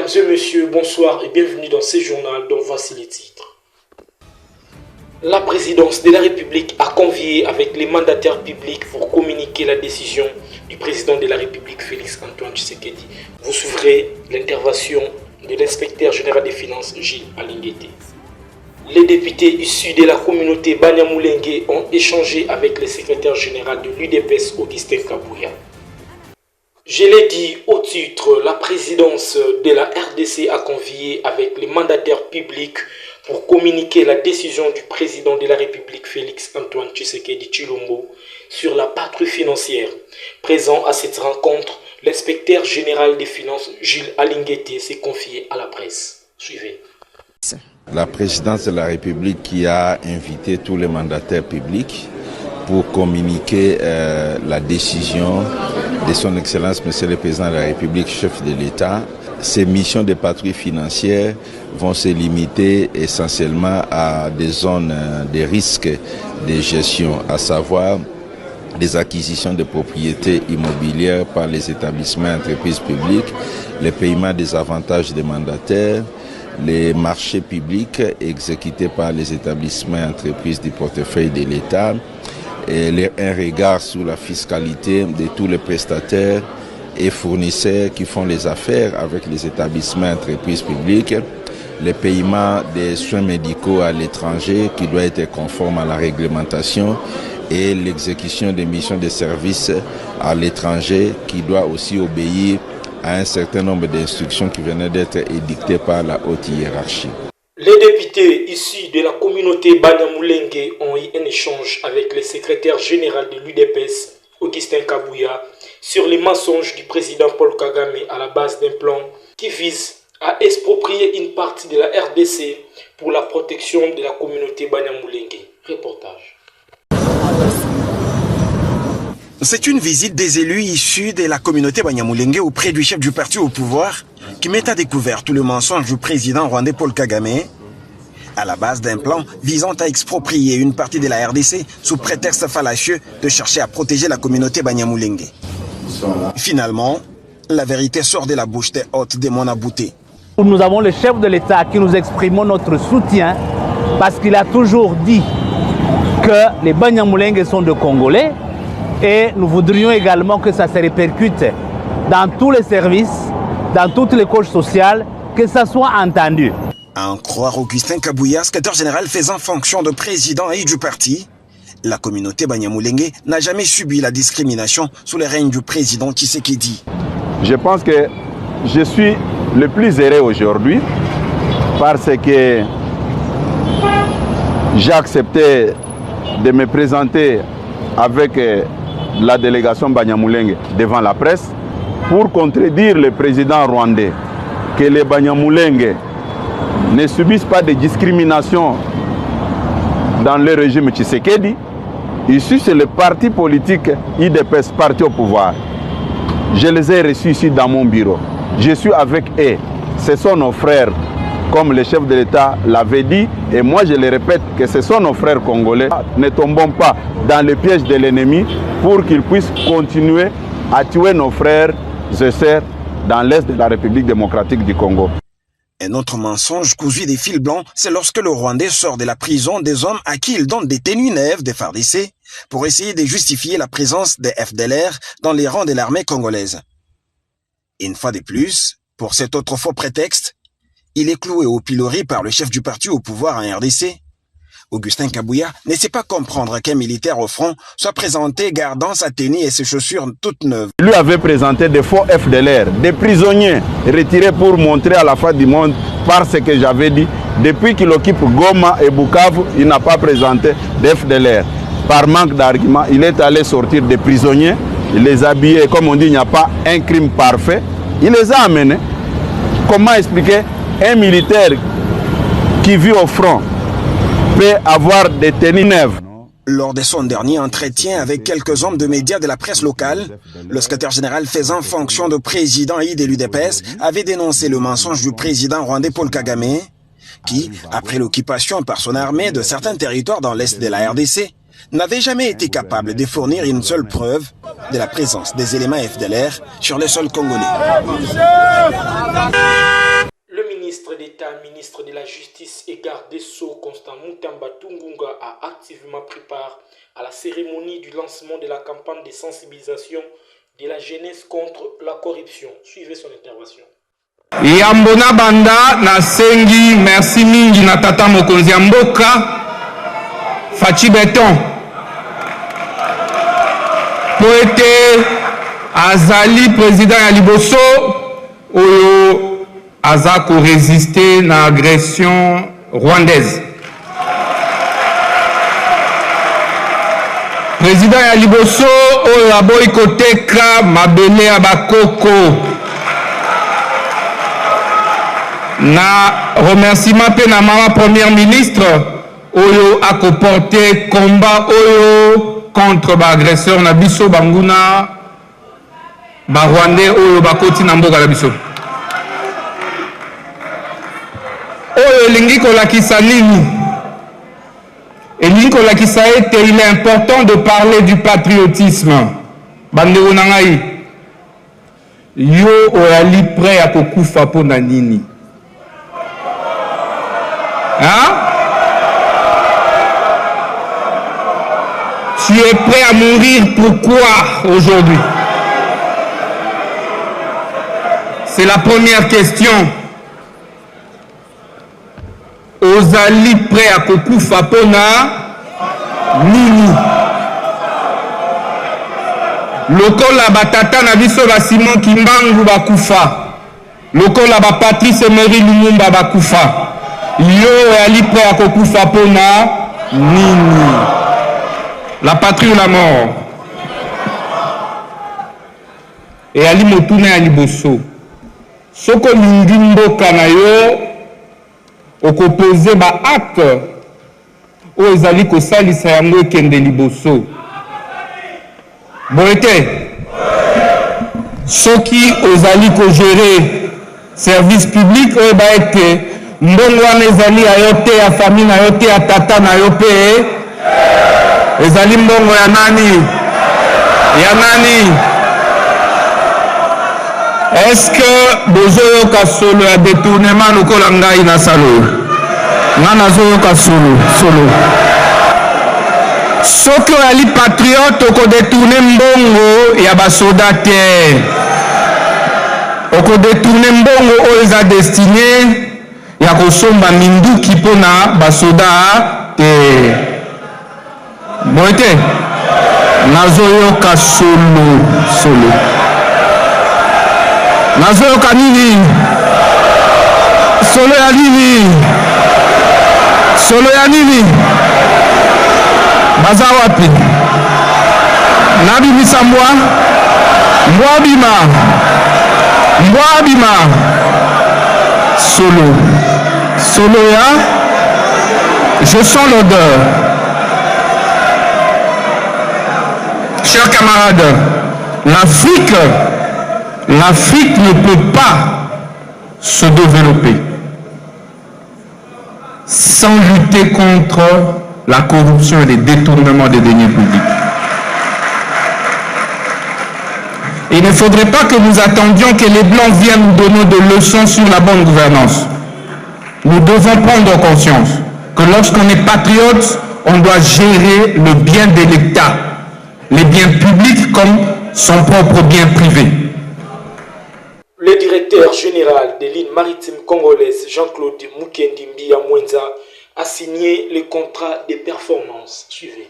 Mesdames et messieurs, bonsoir et bienvenue dans ce journal dont voici les titres. La présidence de la République a convié avec les mandataires publics pour communiquer la décision du président de la République, Félix Antoine Tshisekedi. Vous suivrez l'intervention de l'inspecteur général des finances, Gilles Alinguete. Les députés issus de la communauté Banyamulenge ont échangé avec le secrétaire général de l'UDPS, Augustin Kabouya. Je l'ai dit au titre, la présidence de la RDC a convié avec les mandataires publics pour communiquer la décision du président de la République, Félix Antoine Tshisekedi Tshilombo, sur la patrouille financière. Présent à cette rencontre, l'inspecteur général des finances, Gilles Alinguete, s'est confié à la presse. Suivez. La présidence de la République qui a invité tous les mandataires publics pour communiquer la décision de son Excellence Monsieur le Président de la République, chef de l'État. Ces missions de patrouille financière vont se limiter essentiellement à des zones de risque de gestion, à savoir des acquisitions de propriétés immobilières par les établissements et entreprises publiques, le paiement des avantages des mandataires, les marchés publics exécutés par les établissements et entreprises du portefeuille de l'État, et un regard sur la fiscalité de tous les prestataires et fournisseurs qui font les affaires avec les établissements et entreprises publiques, le paiement des soins médicaux à l'étranger qui doit être conforme à la réglementation et l'exécution des missions de services à l'étranger qui doit aussi obéir à un certain nombre d'instructions qui venaient d'être édictées par la haute hiérarchie. Les députés issus de la communauté Banyamulenge ont eu un échange avec le secrétaire général de l'UDPS, Augustin Kabouya, sur les mensonges du président Paul Kagame à la base d'un plan qui vise à exproprier une partie de la RDC pour la protection de la communauté Banyamulenge. Reportage. C'est une visite des élus issus de la communauté Banyamulenge auprès du chef du parti au pouvoir qui met à découvert tout le mensonge du président rwandais Paul Kagame à la base d'un plan visant à exproprier une partie de la RDC sous prétexte fallacieux de chercher à protéger la communauté Banyamulenge. Finalement, la vérité sort de la bouche des hôtes de Mona Bouté. Nous avons le chef de l'État qui nous exprimons notre soutien parce qu'il a toujours dit que les Banyamulenge sont de Congolais et nous voudrions également que ça se répercute dans tous les services, dans toutes les couches sociales, que ça soit entendu. À en croire Augustin Kabouya, secrétaire général faisant fonction de président et du parti, la communauté Banyamulenge n'a jamais subi la discrimination sous le règne du président Tshisekedi. Je pense que je suis le plus heureux aujourd'hui parce que j'ai accepté de me présenter avec la délégation Banyamulenge devant la presse pour contredire le président rwandais que les Banyamulenge ne subissent pas de discrimination dans le régime Tshisekedi. Ici, c'est le parti politique UDPS, parti au pouvoir. Je les ai reçus ici dans mon bureau. Je suis avec eux. Ce sont nos frères, comme le chef de l'État l'avait dit. Et moi, je le répète, que ce sont nos frères congolais. Ne tombons pas dans le piège de l'ennemi pour qu'ils puissent continuer à tuer nos frères et sœurs dans l'est de la République démocratique du Congo. Un autre mensonge cousu des fils blancs, c'est lorsque le Rwandais sort de la prison des hommes à qui il donne des tenues neuves des FARDC pour essayer de justifier la présence des FDLR dans les rangs de l'armée congolaise. Une fois de plus, pour cet autre faux prétexte, il est cloué au pilori par le chef du parti au pouvoir en RDC. Augustin Kabouya ne sait pas comprendre qu'un militaire au front soit présenté gardant sa tenue et ses chaussures toutes neuves. Lui avait présenté des faux FDLR, des prisonniers retirés pour montrer à la face du monde par ce que j'avais dit. Depuis qu'il occupe Goma et Bukavu, il n'a pas présenté des FDLR. Par manque d'arguments, il est allé sortir des prisonniers, il les a habillés, comme on dit, il n'y a pas un crime parfait. Il les a amenés. Comment expliquer un militaire qui vit au front peut avoir des tenues neuves? Lors de son dernier entretien avec quelques hommes de médias de la presse locale, le secrétaire général faisant fonction de président et de l'UDPS avait dénoncé le mensonge du président rwandais Paul Kagame, qui, après l'occupation par son armée de certains territoires dans l'est de la RDC, n'avait jamais été capable de fournir une seule preuve de la présence des éléments FDLR sur le sol congolais. d'État, ministre de la Justice et garde des Sceaux, Constant Mutamba Tungunga, a activement pris part à la cérémonie du lancement de la campagne de sensibilisation de la jeunesse contre la corruption. Suivez son intervention. Yambona banda na sengi merci mingi na tata mokonzi ya mboka Fachi Beton po ete azali président ya liboso oyo aza ko résister na agression rwandaise. Président ya liboso oyo aboyi koteka mabele ya bakoko. Na remerciement pe na mama première ministre oyo a porté combat oyo contre ba agresseur na biso banguna ba rwandais oyo bakoti na mboka na biso. Oyo elingi kolakisa nini? Elingi kolakisa ete il est important de parler du patriotisme. Bandeko na ngai yo oyali prêt à kokufa po na nini? Hein? Tu es prêt à mourir pourquoi aujourd'hui? C'est la première question. Ozali prêt à kokufa pona nini? Lokola batata na biso ba Simon Kimbangu bakufa. Lokola ba Patrice Emery Lumumba bakufa. Yo ali prêt à kokufa pona nini? La patrie ou la mort? Et ali motuna ya liboso. Soko lingi mboka na yo okopose ba acte o ezali kosalisa yango ekende liboso. Boete soki ozali ko gérer service public o ba ete mbongo wana ezali ya yo te, ya famille na yo te, ya tata na yo pe ezali mbongo ya nani? Ya nani? Est-ce que bozoyoka solo ya détournement lokola ngai na salo? Nga nazoyoka solo. Soki oyali patriote oko détourner mbongo ya basoda te. Oko détourner mbongo oyo eza destiné ya kosomba minduki pona basoda te. Boite nazoyoka solo. Nazoyoka nini? Solo ya nini? Solo ya nini? Baza wapi? Nabimisa mbwa bima. Solo ya, je sens l'odeur. Chers camarades, l'Afrique ne peut pas se développer sans lutter contre la corruption et les détournements des deniers publics. Il ne faudrait pas que nous attendions que les Blancs viennent nous donner des leçons sur la bonne gouvernance. Nous devons prendre conscience que lorsqu'on est patriote, on doit gérer le bien de l'État, les biens publics comme son propre bien privé. Le directeur général des lignes maritimes congolaises, Jean-Claude Mukendi Mbia Mwenza, a signé le contrat de performance. Suivez.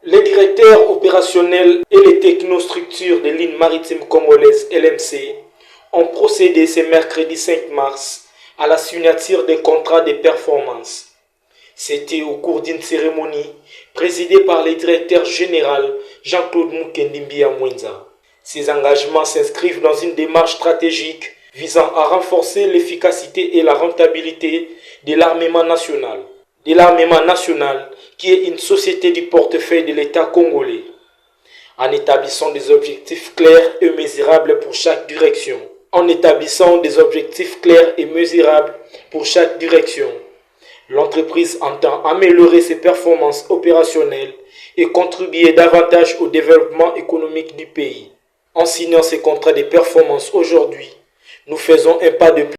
Les directeurs opérationnels et les technostructures des lignes maritimes congolaises LMC ont procédé ce mercredi 5 mars à la signature des contrats de performance. C'était au cours d'une cérémonie présidée par le directeur général Jean-Claude Mukendi Mbia Mwenza. Ces engagements s'inscrivent dans une démarche stratégique visant à renforcer l'efficacité et la rentabilité de l'armement national. Qui est une société du portefeuille de l'État congolais, en établissant des objectifs clairs et mesurables pour chaque direction. L'entreprise entend améliorer ses performances opérationnelles et contribuer davantage au développement économique du pays. En signant ces contrats de performance aujourd'hui, nous faisons un pas de plus